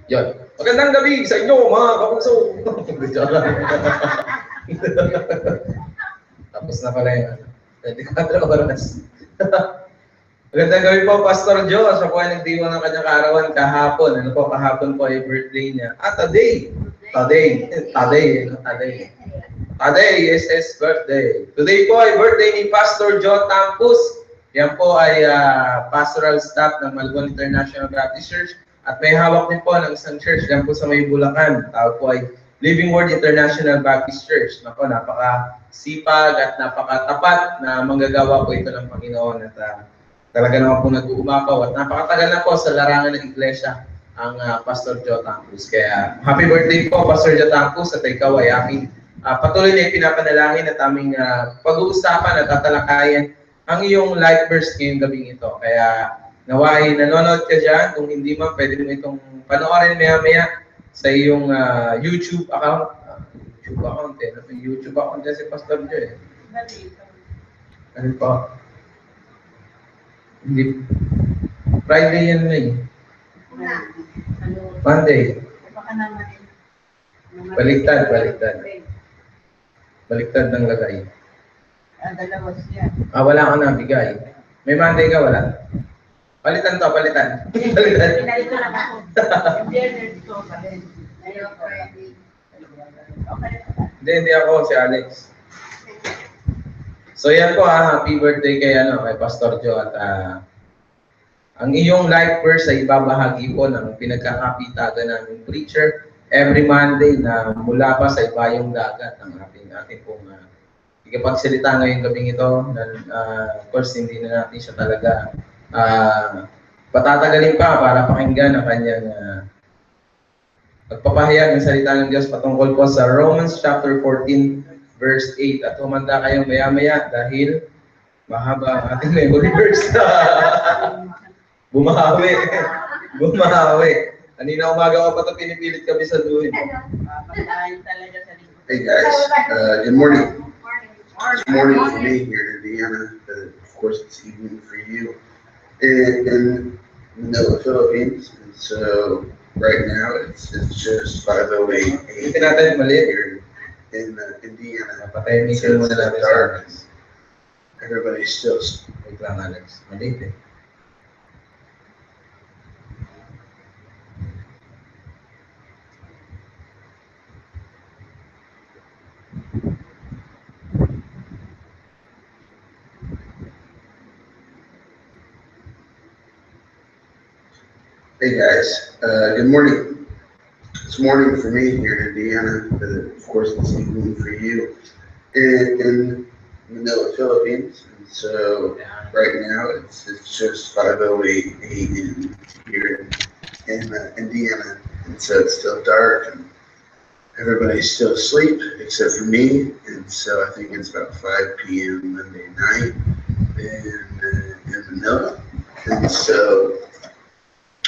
Yun. Magandang gabi sa inyo, mga kapuso. Tapos na pala yun. 24 oras. Magandang gabi po, Pastor Joe. Siya po ay nagdiwang ng kanyang kaarawan kahapon. Ano po, kahapon po ay birthday niya. Today is his birthday. Today po ay birthday ni Pastor Joe Tampus. Yan po ay pastoral staff ng Malbon International Baptist Church. At may hawak din po ng isang church dyan po sa may Bulacan. Tawag po ay Living Word International Baptist Church. Nako, napaka-sipag at napaka-tapat na manggagawa po ito ng Panginoon. At talaga naman po nag-uumapaw. At napakatagal na po sa larangan ng iglesia ang Pastor Joe Tampus. Kaya happy birthday po, Pastor Joe Tampus. At ikaw ay aming patuloy na ipinapanalangin at aming pag-uusapan at tatalakayan ang iyong life verse ngayong gabing ito. Kaya nawahi, nanonood ka dyan. Kung hindi man, pwede mo itong panoorin maya-maya sa iyong YouTube account. YouTube account dyan si Pastor Joe. Ano po? Hindi. Friday yan na eh. Monday. Baliktad. Baliktad ng lagay. Dalawa siya. Wala ka na bigay. May Monday ka, wala? Palitan. Pinalito lang ako. Biyernes ko pa rin. Ngayon, Friday. Hindi ako, si Alex. So yan po happy birthday kay Pastor Joe at ang iyong life verse ay ibabahagi po ng pinagkakapitagan namin preacher every Monday na mula pa sa ibayong dagat ang ating pong ikapagsalita ngayong gabing ito. Of course, hindi na natin siya talaga patatagalin pa para pakinggan ang kanyang pagpapahayag ng salita ng Diyos patungkol po sa Romans chapter 14 verse 8. At humanda kayong maya-maya dahil mahaba ang ating memory verse. Bumahawi. Kanina umaga ko pa ito pinipilit kami sa duhin. Hey guys, good morning. It's morning for me here in Indiana, but of course it's evening for you in Manila, Philippines. And so right now it's just 5:08 a.m. here in Indiana. So it's dark. Everybody's still Wait lang, Alex. Maliit eh. Hey guys, good morning. It's morning for me here in Indiana, but of course it's evening for you in Manila, Philippines. And so right now it's just 5:08 a.m. here in Indiana, and so it's still dark and everybody's still asleep except for me. And so I think it's about 5 p.m. Monday night in Manila, and so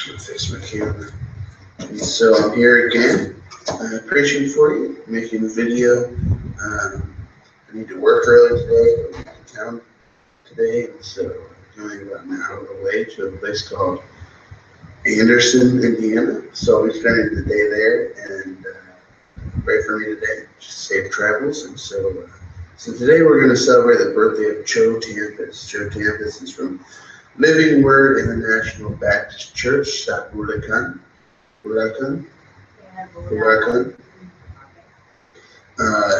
I'll fix my camera. And so I'm here again, preaching for you, making a video. I need to work early today, go to town today, and so I'm going about an hour away to a place called Anderson, Indiana. So I'll be spending the day there, and pray for me today. Just safe travels. And so today we're going to celebrate the birthday of Joe Tampus. Joe Tampus is from Living Word International Baptist Church, Bulacan.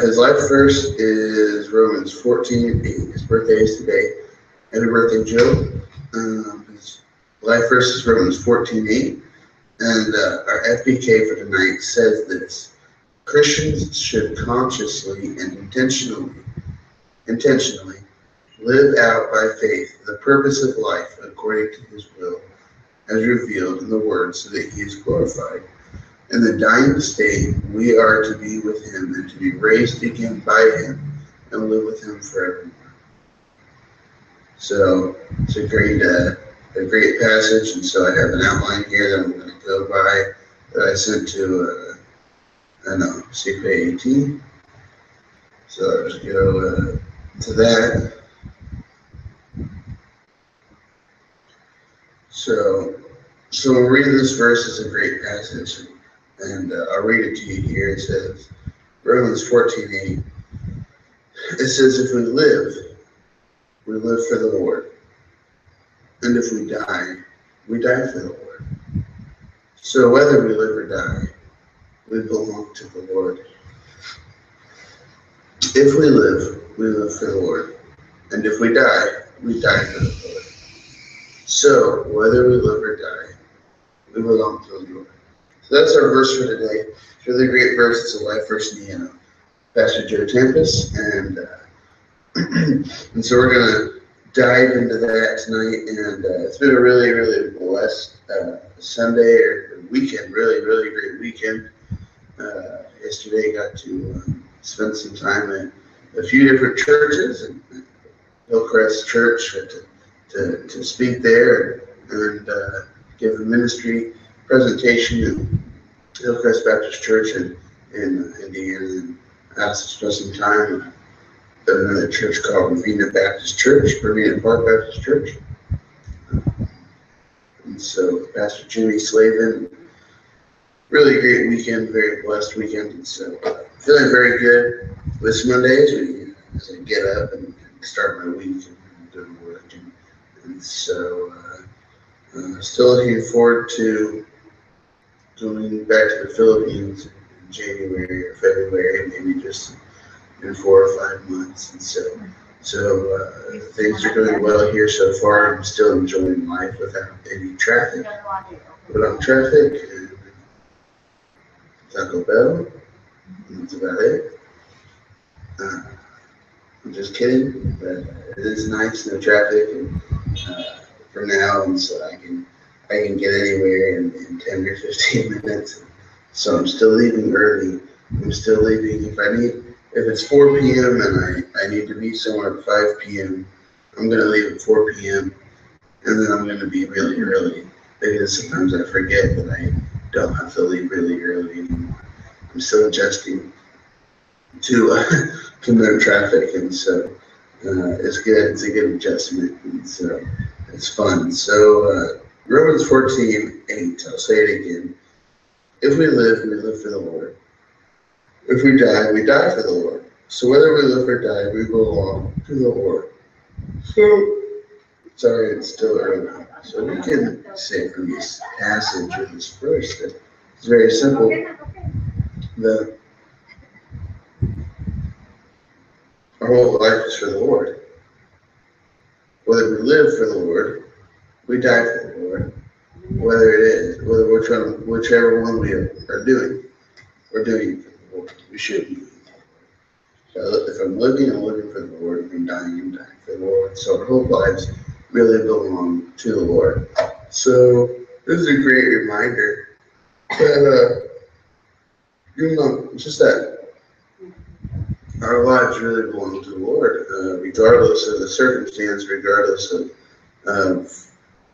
His life verse is Romans 14:8. His birthday is today. Happy birthday, Joe. His life verse is Romans 14:8. And our FBK for tonight says this: Christians should consciously and intentionally live out by faith the purpose of life according to his will, as revealed in the word, so that he is glorified. In the dying state, we are to be with him and to be raised again by him and live with him forevermore. So it's a great passage, and so I have an outline here that I'm going to go by that I sent to CPAT. So I'll just go to that. So So we're reading this verse. Is a great passage, and I'll read it to you here. It says, Romans 14:8. It says, if we live for the Lord. And if we die for the Lord. So whether we live or die, we belong to the Lord. If we live for the Lord. And if we die for the Lord. So whether we live or die, we belong to the Lord. So that's our verse for today. It's a really great verse. It's a life verse in the Pastor Joe Tempest, and and so we're gonna dive into that tonight. And it's been a really, really blessed Sunday or weekend. Really, really great weekend. Yesterday, got to spend some time at a few different churches, and Hillcrest Church to speak there and give a ministry presentation at Hillcrest Baptist Church in Indiana. And asked to spend some time at another church called Ravina Baptist Church, Ravina Park Baptist Church. And so Pastor Jimmy Slavin, really great weekend, very blessed weekend. And so feeling very good this Monday as I get up and start my week and do work. And so still looking forward to going back to the Philippines in January or February, maybe just in 4 or 5 months. And so things are going well here so far. I'm still enjoying life without any traffic. Without traffic, and Taco Bell, and that's about it. I'm just kidding, but it is nice, no traffic, and for now, and so I can get anywhere in 10 or 15 minutes. So I'm still leaving early. I'm still leaving if it's 4 p.m. and I need to be somewhere at 5 p.m., I'm going to leave at 4 p.m. and then I'm going to be really early, because sometimes I forget that I don't have to leave really early anymore. I'm still adjusting to no traffic, and so it's good. It's a good adjustment, and so it's fun. So Romans 14:8. I'll say it again. If we live for the Lord. If we die for the Lord. So whether we live or die, we belong to the Lord. So, sorry, it's still early. So we can say from this passage or this verse that it's very simple. Our whole life is for the Lord. Whether we live for the Lord, we die for the Lord. Whichever one we are doing, we're doing it for the Lord. We should be. So if I'm living for the Lord. If I'm dying for the Lord. So our whole lives really belong to the Lord. So this is a great reminder that just that our lives really belong to the Lord, regardless of the circumstance, regardless of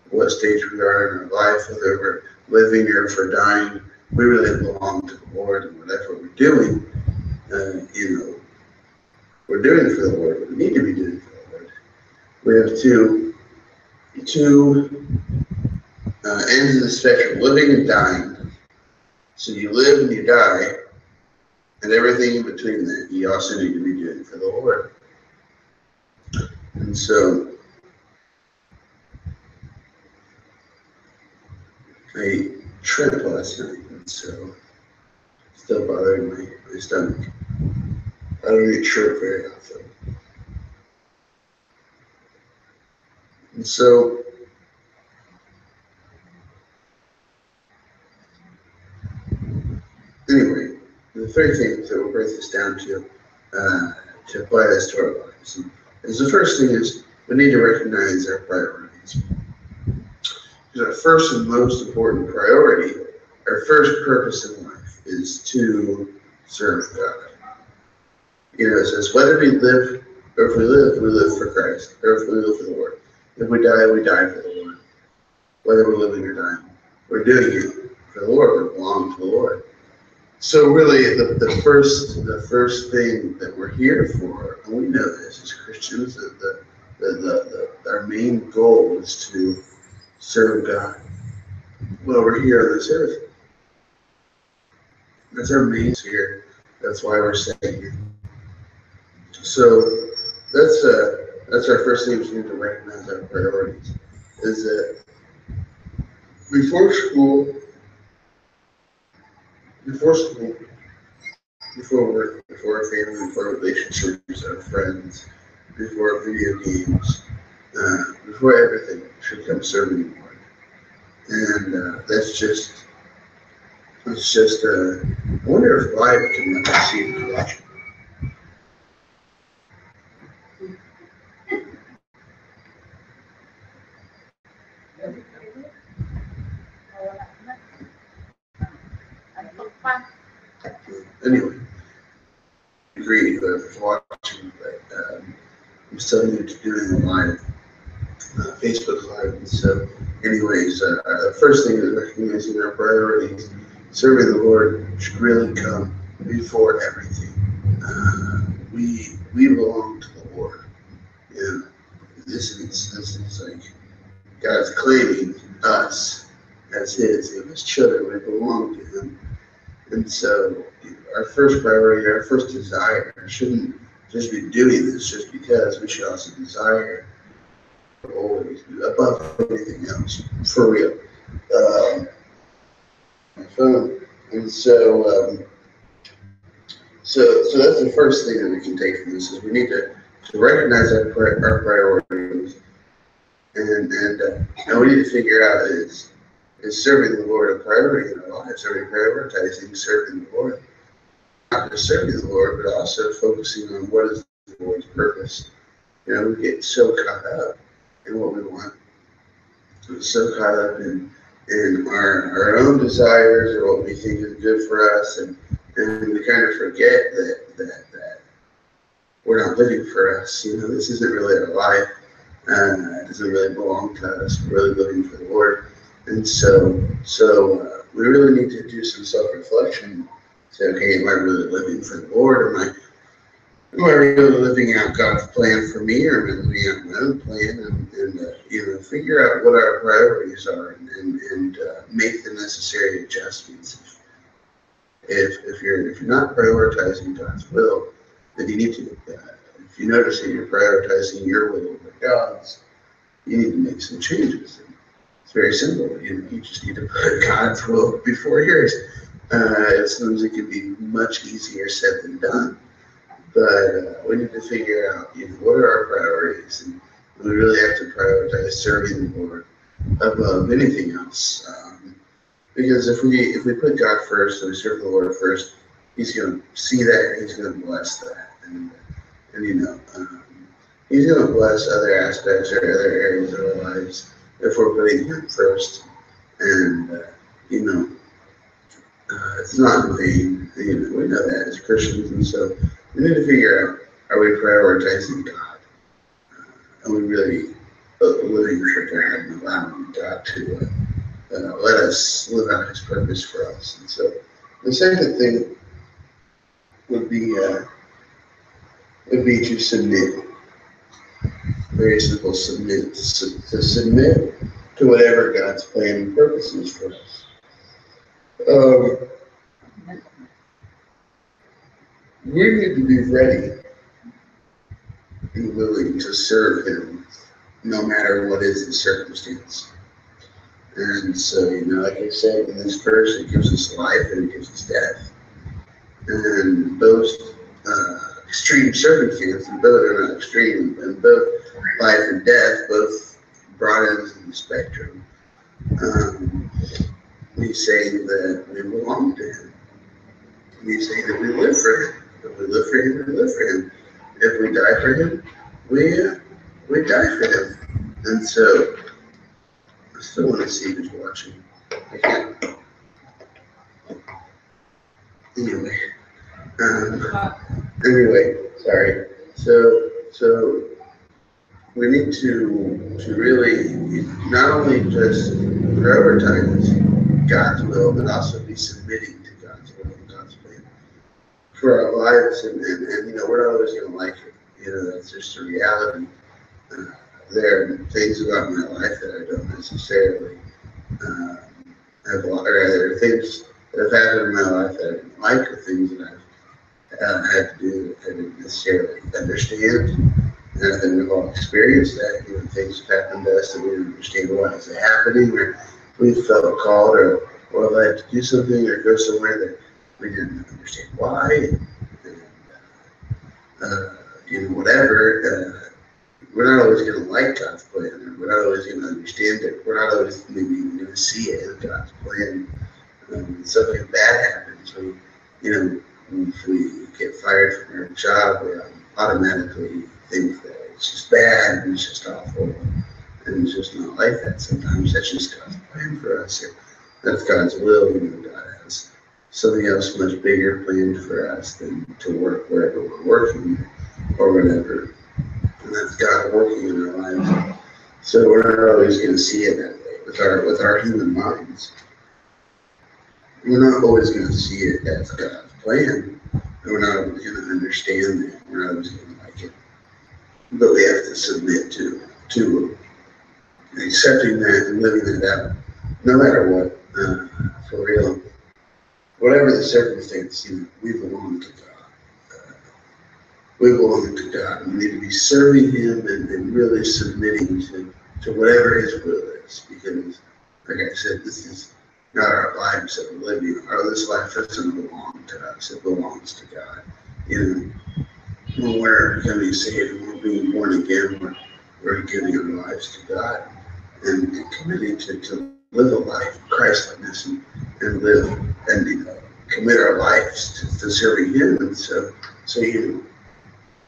what stage we are in our life, whether we're living or if we're dying. We really belong to the Lord, and whatever we're doing, we're doing it for the Lord. We need to be doing it for the Lord. We have two ends of the spectrum: living and dying. So you live and you die, and everything in between that, you also need to be doing for the Lord. And so I ate shrimp last night, and so it's still bothering my stomach. I don't eat shrimp very often. And so anyway, the three things that we'll break this down to apply this to our lives is the first thing is we need to recognize our priorities. Because our first and most important priority, our first purpose in life is to serve God. It says whether we live or if we live for Christ, or if we live for the Lord. If we die for the Lord. Whether we're living or dying, we're doing it for the Lord. We belong to the Lord. So really, the first thing that we're here for, and we know this as Christians, that our main goal is to serve God. while we're here on this earth. That's our main here. That's why we're staying here. So that's our first thing. We need to recognize our priorities. Is that before school, before school, before work, before family, before relationships, our friends, before video games, before everything should come serving the Lord. And that's just, I wonder if live can let us see it watch. Anyway, I agree with watching, but I'm still new to doing live, Facebook Live. And so, anyways, the first thing is recognizing our priorities. Serving the Lord should really come before everything. We belong to the Lord. And this is like God's claiming us as His children. We belong to Him. And so our first priority, our first desire shouldn't just be doing this just because. We should also desire always above anything else, for real. My phone. And so that's the first thing that we can take from this is we need to recognize our priorities, and we need to figure out is serving the Lord a priority in our lives? Are we prioritizing serving the Lord? Not just serving the Lord, but also focusing on what is the Lord's purpose. You know, we get so caught up in what we want. We're so caught up in our own desires or what we think is good for us, and we kind of forget that we're not living for us. You know, this isn't really our life. It doesn't really belong to us. We're really living for the Lord. And so we really need to do some self-reflection. Say, okay, am I really living for the Lord? Am I really living out God's plan for me, or am I living out my own plan? And figure out what our priorities are, and make the necessary adjustments. If you're not prioritizing God's will, then you need to. If you notice that you're prioritizing your will over God's, you need to make some changes. It's very simple. You just need to put God's will before yours. Sometimes it can be much easier said than done. But we need to figure out, what are our priorities, and we really have to prioritize serving the Lord above anything else. Because if we put God first and we serve the Lord first, He's going to see that, and He's going to bless that, and He's going to bless other aspects or other areas of our lives if we're putting Him first. And it's not in vain. We know that as Christians, and so we need to figure out: are we prioritizing God? Are we really living for God and allowing God to let us live out His purpose for us? And so, the second thing would be to submit. Very simple: submit. To submit to whatever God's plan and purpose is for us. We need to be ready and willing to serve Him no matter what is the circumstance. And so, like I said, in this verse, it gives us life and it gives us death. And those extreme circumstances, both are not extreme, and both life and death, both broad ends of the spectrum. We say that we belong to Him. We say that we live for Him. If we live for Him, we live for Him. If we die for Him, we die for Him. And so, I still want to see who's watching. I can't. Anyway, sorry. So we need to really not only just prioritize God's will, but also be submitting to God's will and God's plan for our lives. And we're not always going to like it. That's just a reality. There are things about my life that I don't necessarily have, or rather, things that have happened in my life that I didn't like, or things that I've had to do that I didn't necessarily understand. And I think we've all experienced that. Things have happened to us that we didn't understand why is it happening, or we felt called or led to do something or go somewhere that we didn't understand why. And, whatever. We're not always going to like God's plan, or we're not always going to understand it. We're not always maybe even going to see it in God's plan. Something bad happens. If we get fired from our job, we automatically think that it's just bad and it's just awful, and it's just not like that. Sometimes that's just God's plan for us. That's God's will. God has something else much bigger planned for us than to work wherever we're working or whatever. And that's God working in our lives. So we're not always going to see it that way with our human minds. We're not always going to see it as God's plan. And we're not always going to understand it. We're not always going to like it. But we have to submit to accepting that and living that out, no matter what. For real, whatever the circumstance, we belong to God. We belong to God, and we need to be serving Him and really submitting to whatever His will is. Because, like I said, this is not our lives that we're living. This life doesn't belong to us; it belongs to God. When we're becoming saved, when we're being born again, we're giving our lives to God and committing to live a life of Christ-likeness and live and commit our lives to serving Him. And so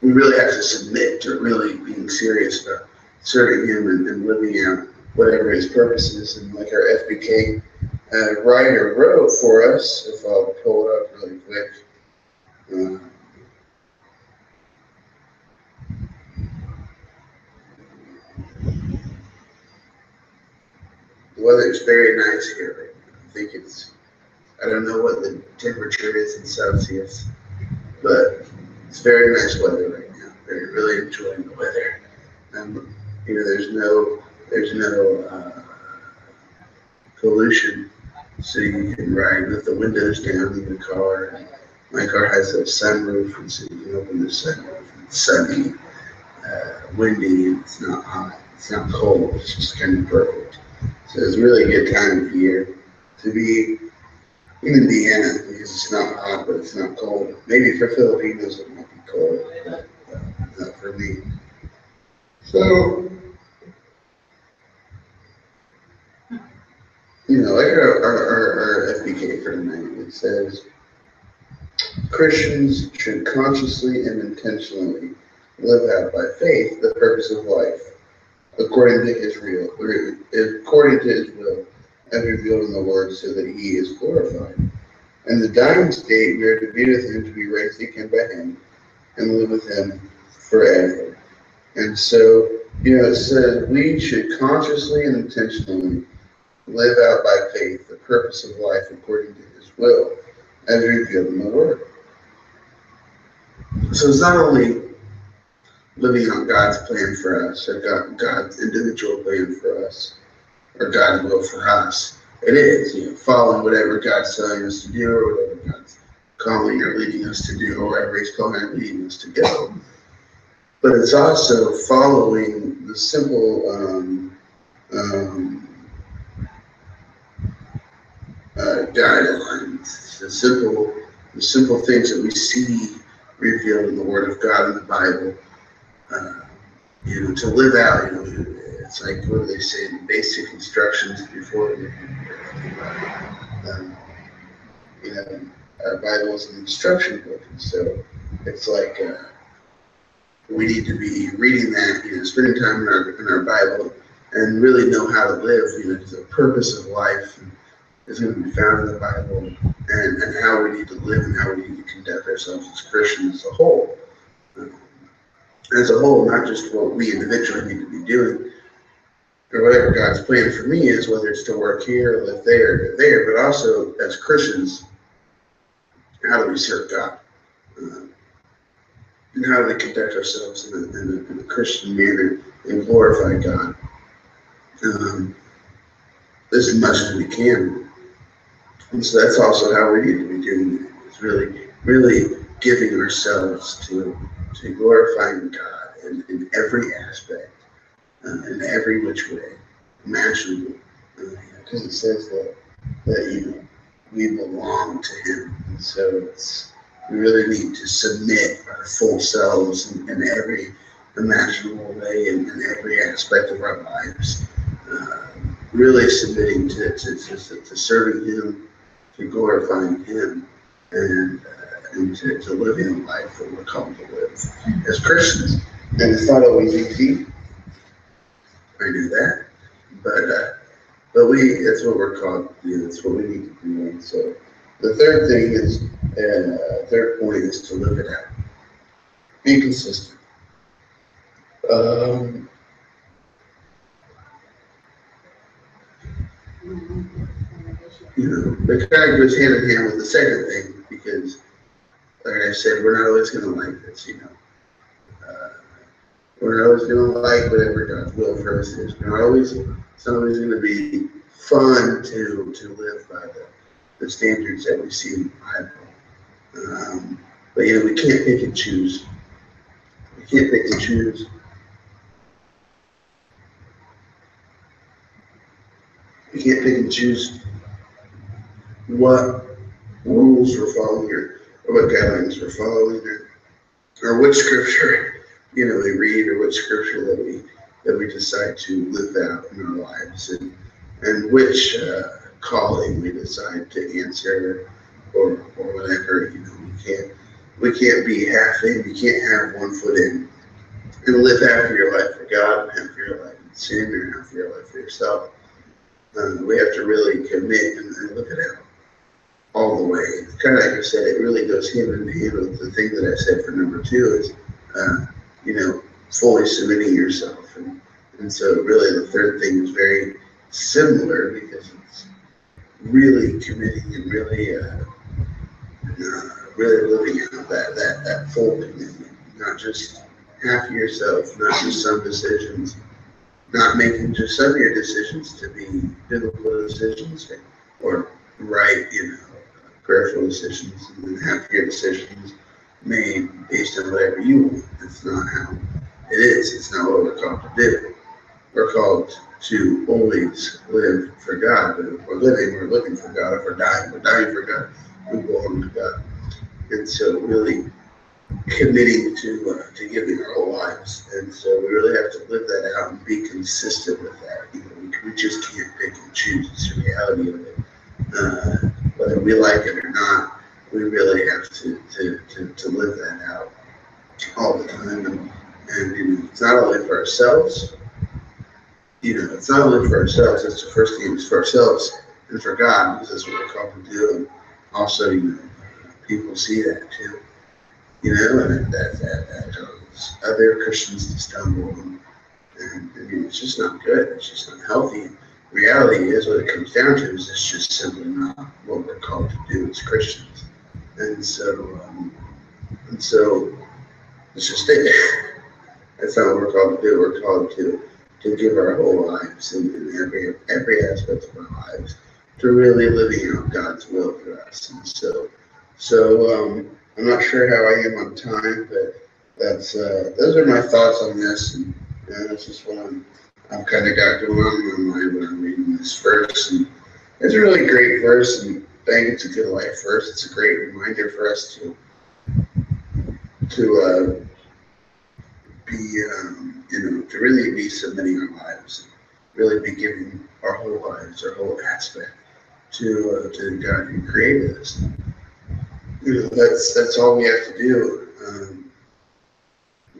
we really have to submit to really being serious about serving Him and living out whatever His purpose is. And like our FBK writer wrote for us, if I'll pull it up really quick. The weather's very nice here right now. I don't know what the temperature is in Celsius, but it's very nice weather right now. They're really enjoying the weather. There's no pollution, so you can ride with the windows down in the car. My car has a sunroof, and so you can open the sunroof. It's sunny, windy, and it's not hot. It's not cold. It's just kind of perfect. So it's really a good time of year to be in Indiana because it's not hot, but it's not cold. Maybe for Filipinos it might be cold, but not for me. So, like our FBK for tonight, it says Christians should consciously and intentionally live out by faith the purpose of life, according to His will, as revealed in the Word, so that He is glorified. In the dying state, we are to be with Him, to be raised again by Him, and live with Him forever. And so, it says we should consciously and intentionally live out by faith the purpose of life according to His will, as revealed in the Word. So it's not only living out God's plan for us, or God's individual plan for us, or God's will for us. It is, following whatever God's telling us to do, or whatever God's calling or leading us to do, or wherever He's calling or leading us to go. But it's also following the simple guidelines, the simple things that we see revealed in the Word of God in the Bible. To live out, it's like, what do they say, the basic instructions before our Bible is an instruction book, and so it's like we need to be reading that, spending time in our Bible and really know how to live, the purpose of life is going to be found in the Bible, and how we need to live and how we need to conduct ourselves as Christians as a whole. As a whole, not just what we individually need to be doing, or whatever God's plan for me is, whether it's to work here, or live there, but also as Christians, how do we serve God? And how do we conduct ourselves in a Christian manner and glorify God as much as we can. And so that's also how we need to be doing it. It's really giving ourselves to glorifying God in every aspect, in every which way imaginable. Because it says that we belong to Him, and so we really need to submit our full selves in every imaginable way and in every aspect of our lives. Really submitting to serving Him, to glorifying Him, and to living a life that we're called to live as Christians. And it's not always easy. I do that, but that's what we're called to do. That's what we need to do. And so the third thing is, third point is to live it out. Be consistent. It kind of goes hand in hand with the second thing because, like I said, we're not always going to like this, We're not always going to like whatever God's will for us is. It's not always going to be fun to live by the standards that we see in the Bible. But we can't pick and choose. We can't pick and choose. We can't pick and choose what rules we're following or what guidelines we're following or which scripture we read or which scripture that we decide to live out in our lives and which calling we decide to answer or whatever. We can't be half in. You can't have one foot in and live half of your life for God and half of your life in sin or half of your life for yourself. We have to really commit and live it out all the way. Kind of like I said, it really goes hand in hand with the thing that I said for number 2 is, fully submitting yourself. And so really the third thing is very similar because it's really committing and really living out that full commitment, not just half of yourself, not just some decisions, not making just some of your decisions to be biblical decisions or right, prayerful decisions, and then half of your decisions made based on whatever you want. That's not how it is. It's not what we're called to do. We're called to always live for God. But if we're living for God. If we're dying for God. We belong to God. And so really committing to giving our whole lives. And so we really have to live that out and be consistent with that. We just can't pick and choose. It's the reality of it. Whether we like it or not, we really have to live that out all the time. And it's not only for ourselves. It's not only for ourselves. That's the first thing. It's for ourselves and for God, because that's what we're called to do. And also, people see that too. And that causes other Christians to stumble. And it's just not good. It's just not healthy. Reality is what it comes down to is it's just simply not what we're called to do as Christians. And so it's just it. That's not what we're called to do. We're called to give our whole lives in every aspect of our lives to really living out God's will for us. And so I'm not sure how I am on time, but those are my thoughts on this, and that's just what I've kind of got going on in my mind when I'm reading this verse. And it's a really great verse, and I think it's a good life verse. It's a great reminder for us to be, to really be submitting our lives, really be giving our whole lives, our whole aspect to God who created us. That's all we have to do.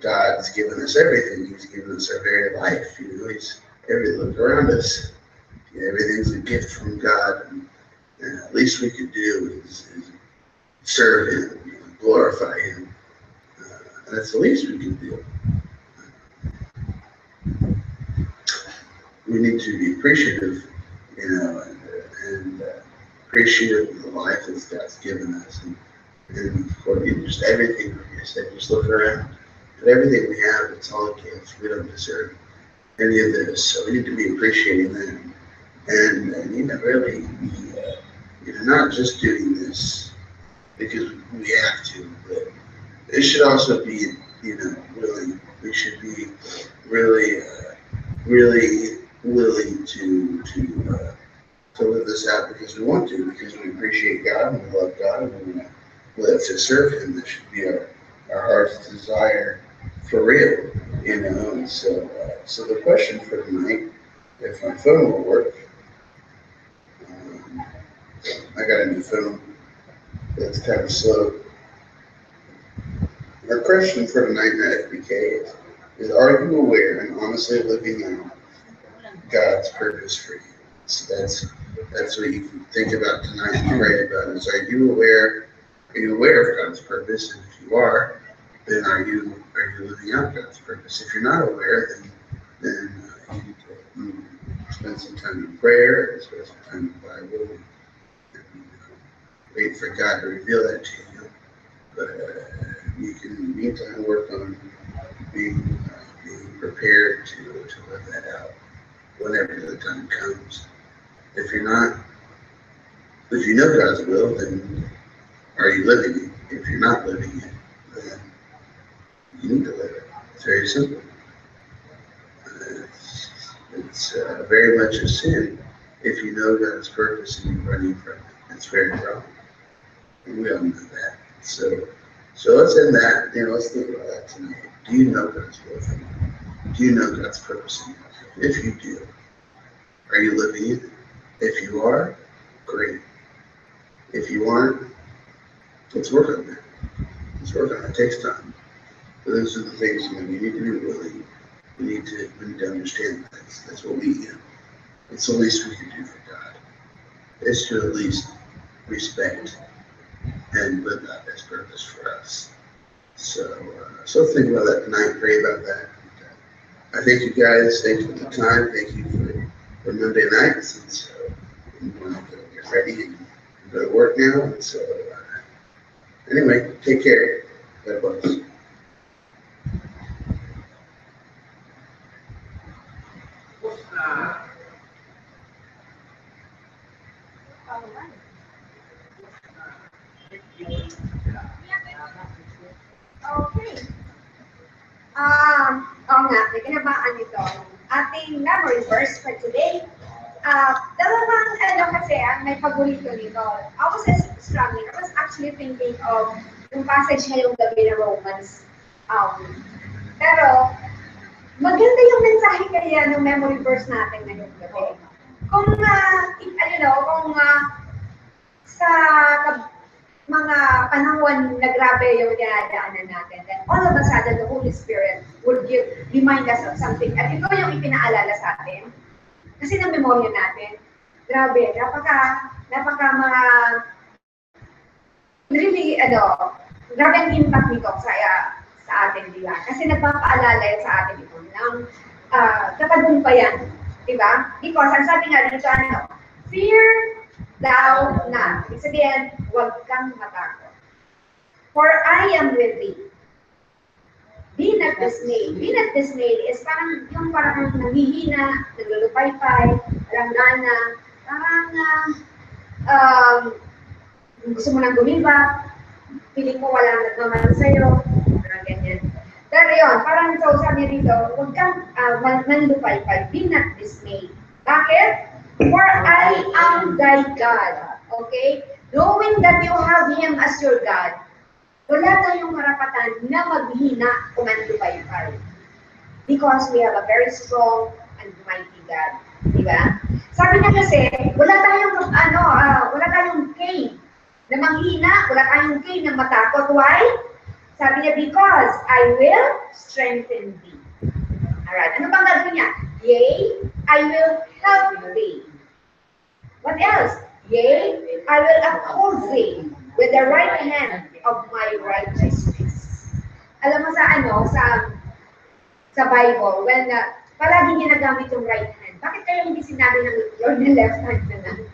God's given us everything. He's given us our very life. He's everything. Look around us. Everything's a gift from God. And at least we could do is serve Him, glorify Him. That's the least we can do. We need to be appreciative, and appreciative of the life that God's given us, and for just everything. Like I said, just look around. But everything we have, it's all a gift. We don't deserve any of this, so we need to be appreciating that, and really not just doing this because we have to, but it should also be, willing. We should be really, really willing to live this out because we want to, because we appreciate God and we love God and we want to live to serve Him. That should be our heart's desire for real, And so the question for tonight, if my phone will work, um, I got a new phone that's kind of slow. Our question for tonight in FBK is are you aware and honestly living out God's purpose for you? So that's what you can think about tonight and pray about is are you aware of God's purpose? And if you are, then are you living out God's purpose? If you're not aware, then you need to spend some time in prayer, spend some time in the Bible, and wait for God to reveal that to you. But you can, in the meantime, work on being prepared to live that out whenever the time comes. If you know God's will, then are you living it? If you're not living it, then you need to live it. It's very simple. It's very much a sin if you know God's purpose and you're running from it. It's very wrong. And we all know that. So let's end that. Let's think about that tonight. Do you know God's will for you? Do you know God's purpose in your life? If you do, are you living it? If you are, great. If you aren't, let's work on that. Let's work on it. It takes time. But those are the things you need to be willing. We need to understand that. That's what it's the least we can do for God. Is to at least respect and live out His purpose for us. So think about that tonight. Pray about that. I thank you guys. Thank you for the time. Thank you for Monday nights. And so we want to get ready and go to work now. And so anyway, take care. God bless. Okay. Oo nga, may kinabaan ito. Ating memory verse for today. Dalawang kasi ang may paborito nito. I was struggling. I was actually thinking of yung passage ngayong gabi na Romans. Pero, maganda yung mensahe kaya ng memory verse natin ngayong gabi. Kung, sa mga panahon na grabe yung dinadaanan natin, then all of a sudden, the Holy Spirit would remind us of something. At ito yung ipinaalala sa atin. Kasi ng memorya natin, grabe, napaka mga, really, grabe ang impact nito sa atin, di ba? Kasi nagpapaalala yan sa atin ito ng katagumpayan, di ba? Because, ang sabi nga dito, fear thou not. Ibig sabihin, huwag kang matakot. For I am with thee. Be not dismayed. Be not dismayed is parang nanghihina, naglulupaypay, langgana, gusto mo nang gumiba, piling mo walang nagmamahal sa'yo, parang ganyan. Pero yun, parang ito sabi rito, huwag kang manlupaypay. Be not dismayed. Bakit? For I am thy God. Okay? Knowing that you have Him as your God, wala tayong karapatan na maghina o manlupaypay. Because we have a very strong and mighty God. Diba? Sabi niya kasi, wala tayong Cain na manghina, wala tayong Cain na matakot. Why? Sabi niya, because I will strengthen thee. Alright, ano bang gagawin niya? Yea, I will help thee. What else? Yea, I will uphold thee with the right hand of my righteousness. Alam mo sa Bible, when palagi ginagamit yung right hand, bakit kayo hindi sinabi ng Lord na left hand na lang?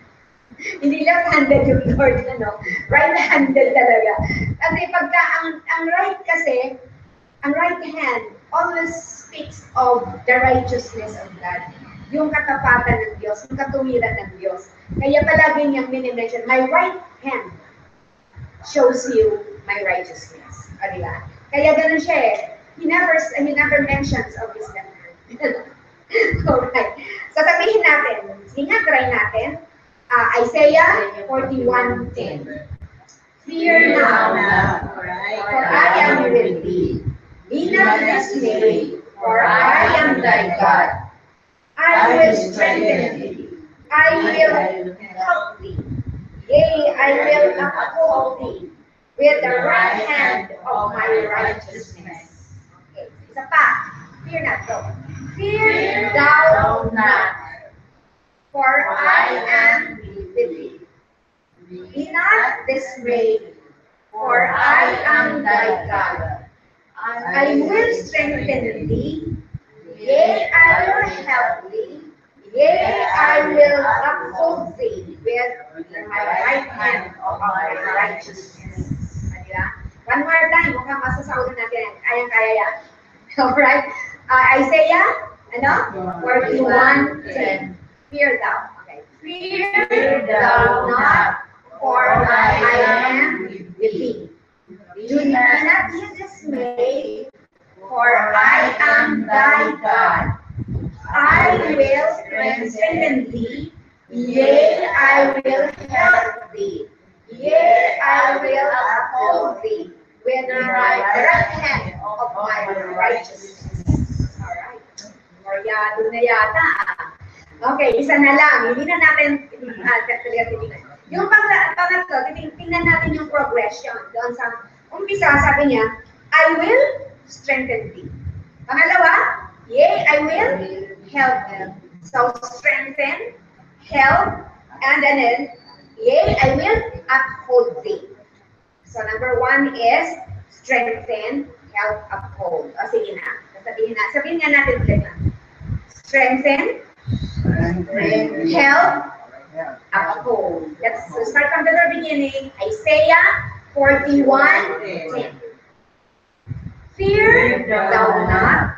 Hindi left-handed yung Lord, right-handed talaga. Kasi pagka ang right hand always speaks of the righteousness of God. yung katapatan ng Diyos, yung katuwiran ng Diyos. Kaya palagi niyang minimension, my right hand shows you my righteousness. O, diba? Kaya ganun siya eh. He never mentions of his left hand. Alright. So sabihin natin, sige nga, try natin. Isaiah 41:10. Fear not, for I am with thee. Be not dismayed, for I am thy God. I will strengthen thee. I will help thee. Yea, I will uphold thee with the right hand of my righteousness. Okay, isa pa. Fear not, go. Fear thou not, for I am with thee. Be not dismayed, for I am thy God. I will strengthen thee. Yea, I will help thee. Yea, I will uphold thee with my right hand of my righteousness. Diba? One more time, mukhang masasagot natin. Kayang-kaya yan. Alright? Isaiah, 41:10. Fear thou. Okay. Fear thou not, for I am with thee. Do not be dismayed, for I am thy God. I will strengthen thee. Yea, I will help thee. Yea, I will uphold thee with my right hand of my righteousness. Alright. Maryado na yata. Okay, isa na lang. Hindi na natin titignan. Yung pangatlo, tingnan natin yung progression. Doon sa umpisa, sabi niya, I will strengthen thee. Pangalawa, yea, I will help them. So, strengthen, help, and then, yea, I will uphold thee. So, number 1 is strengthen, help, uphold. O, sige na. Sabihin nga natin ulit na. Strengthen, help, uphold. Let's start from the very beginning. Isaiah 41:10. Fear thou not,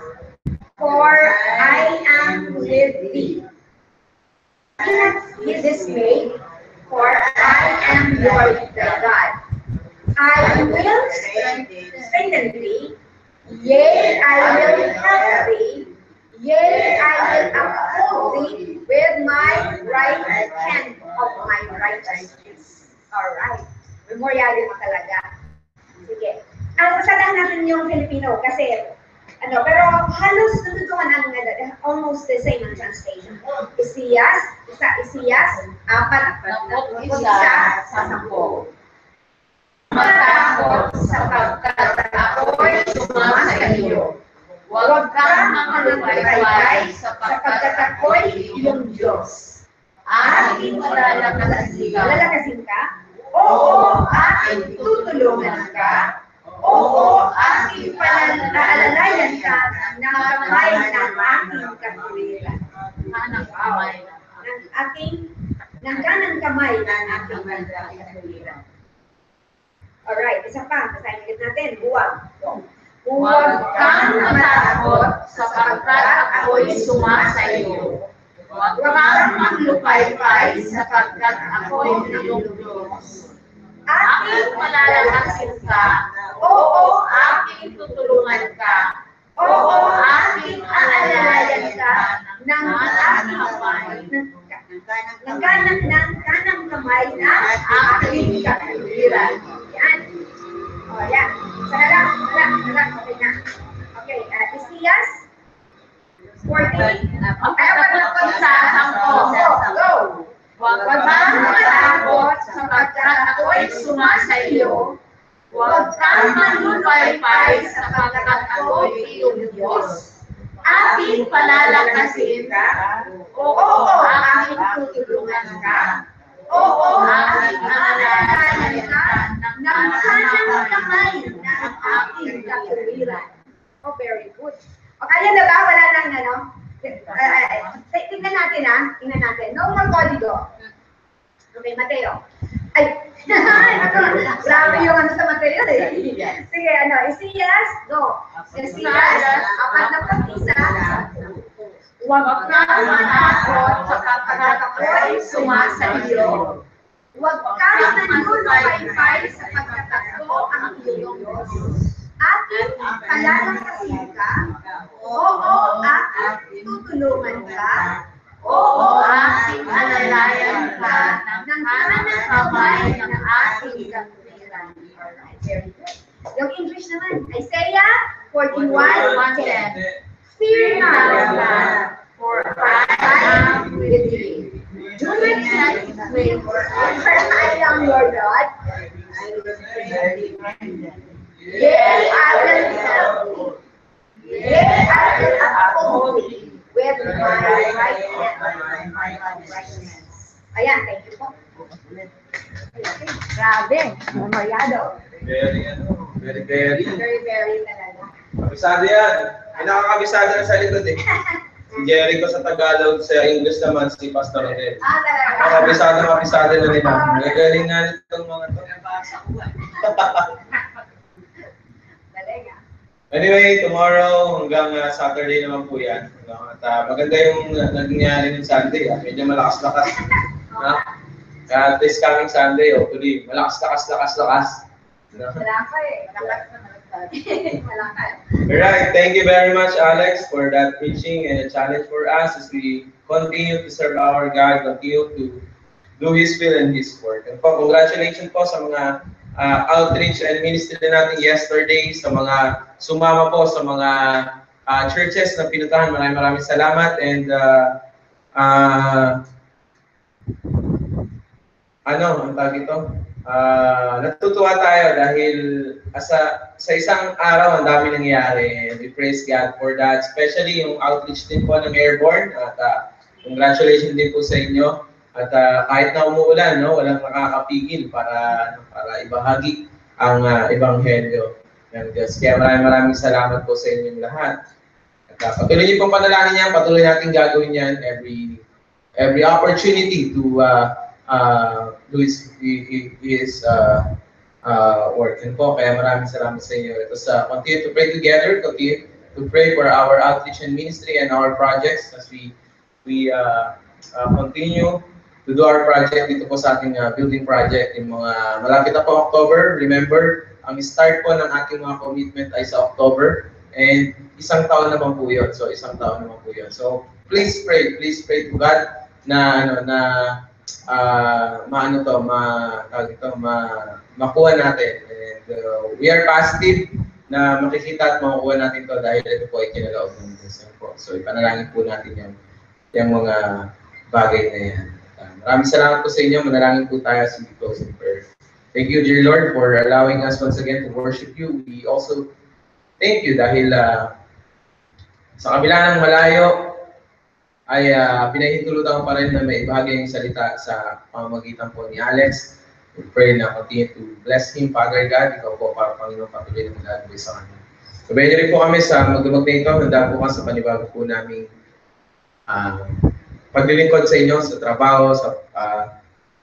for I am with thee. Be not dismayed, for I am your God. I will strengthen thee. Yea, I will help thee. Yea, I will uphold thee with my right hand of my righteousness. Alright. Memoryado mo talaga. Sige. Pasalan natin yung Filipino kasi, pero halos natutuhan ang almost the same ang translation. Isiyas, 4:1 sa 10. Matakot sapagkat ako'y sumama sa iyo. Huwag kang malupaybay sapagkat ako'y iyong Diyos. Aking malalakasin ka? Oo, aking tutulungan ka. Oo, aking paalalayan ka ng kamay ng aking katuwiran. Ng kanang kamay ng aking katuwiran. Alright, isa pa. Basahin ulit natin. Huwag. Huwag kang matakot sapagkat ako'y sumasa iyo. Huwag kang maglupay-pay sapagkat ako'y iyong Diyos. Aking malalakasin ka. Oo, aking tutulungan ka. Oo, aking alalayan ka ng aking kamay. Ng kanang kamay na aking katuwiran. Yan. O, yan. Sana lang. Okay na. Okay, Isiyas 40. Pagkatapos sa 10. Go! Huwag kang matakot sapagkat ako'y sumasa iyo. Huwag kang malupaybay sapagkat ako'y iyong Diyos. Aking palalakasin ka. Oo, aking tutulungan ka. Oo, aking alalayan ka ng kanang kamay ng aking katuwiran. Oh, very good. O, kaya na ba? Wala nang ano? Tingnan natin Tingnan natin. No more polygon. Okay, Mateo. Ay! Grabe yung ano sa Mateo eh. Sige, Isiyas, go. Isiyas, 4:1. Huwag kang matakot sapagkat ako'y sumasayo. Huwag kang manlulupaypay sapagkat ako ang iyong Diyos. Aking kalalampasin ka. Oo, aking tutulungan ka. Oo, aking alalayan ka ng kanan at kamay ng aking katwiran. Very good. Yung English naman, Isaiah 41:10. Fear not, for I am with thee. Do not be afraid, for I am your God. Yea, I will help thee. Yea, I will uphold thee with my right hand. Righteousness. Ayan, thank you po. Grabe, mamayado. Very. Very talaga. Kabisado yan. May nakakabisado na sa likod eh. Si Jericho sa Tagalog, sa English naman si Pastor Rodel. Talaga. Kabisado na nila. Nagagaling nga nitong mga to. Talaga. Anyway, tomorrow hanggang Saturday naman po yan. At maganda yung nangyari ng Sunday. Medyo malakas-lakas. At this coming Sunday, hopefully, malakas-lakas. Wala ka eh. Wala ka. Alright, thank you very much, Alex, for that preaching and a challenge for us as we continue to serve our God, continue to do His will and His work. And po, congratulations po sa mga outreach and ministry natin yesterday, sa mga sumama po sa mga churches na pinuntahan. Maraming salamat. And ang tawag ito? Natutuwa tayo dahil sa isang araw ang dami nangyari. We praise God for that. Especially yung outreach din po ng Airborne. At congratulations din po sa inyo. At kahit na umuulan, walang makakapigil para ibahagi ang ebanghelyo ng Diyos. Kaya maraming salamat po sa inyong lahat. At patuloy niyo pong panalangin yan. Patuloy natin gagawin yan every opportunity to do his work. And po, kaya maraming salamat sa inyo. Ito continue to pray together, continue to pray for our outreach and ministry and our projects as we continue to do our project dito po sa ating building project. Yung mga malapit na po October, remember, ang start po ng ating mga commitment ay sa October and isang taon naman po yun. So, please pray to God na makuha natin. And we are positive na makikita at makukuha natin to dahil ito po ay kinalaog ng Diyos. So ipanalangin po natin yung mga bagay na yan. Maraming salamat po sa inyo. Manalangin po tayo sa closing prayer. Thank you, dear Lord, for allowing us once again to worship you. We also thank you dahil sa kabila ng malayo, ay pinahintulutan pa rin na may ibahagi yung salita sa pamamagitan po ni Alex. We pray na continue to bless him, Father God. Ikaw po para Panginoon patuloy na maglalagay sa kanya. Sabayan niyo rin po kami sa magdamag na ito. Handa po ka sa panibago po naming paglilingkod sa inyo, sa trabaho, sa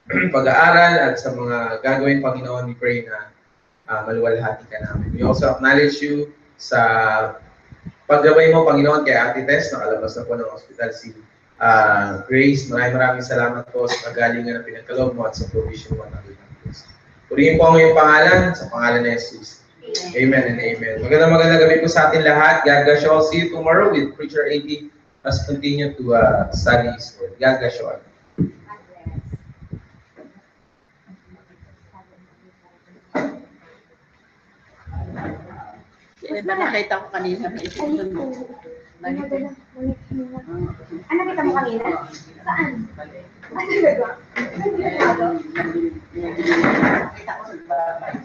pag-aaral, at sa mga gagawin, Panginoon. We pray na maluwalhati ka namin. We also acknowledge you sa paggabay mo, Panginoon, kay Ate Tess, nakalabas na po ng hospital si Grace. Maraming salamat po sa kagalingan na pinagkaloob mo at sa provision mo ng Diyos. Purihin po ang iyong pangalan, sa pangalan ni Jesus. Amen and amen. Magandang gabi po sa atin lahat. God bless you all. See you tomorrow with Preacher 80 as continue to study His Word. God bless you all. Nakita ko kanina. Ano kita mo kanina? Saan? Ano talaga? Ano ginagawa? Nakita ko sa babay.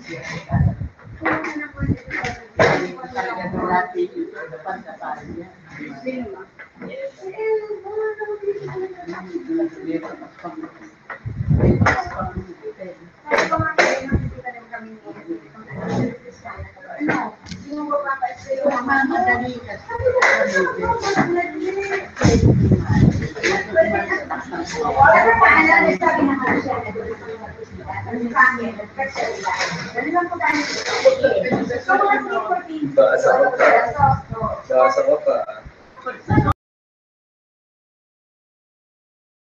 Karagado natin yung depan sa pari niya. Bahasa apa?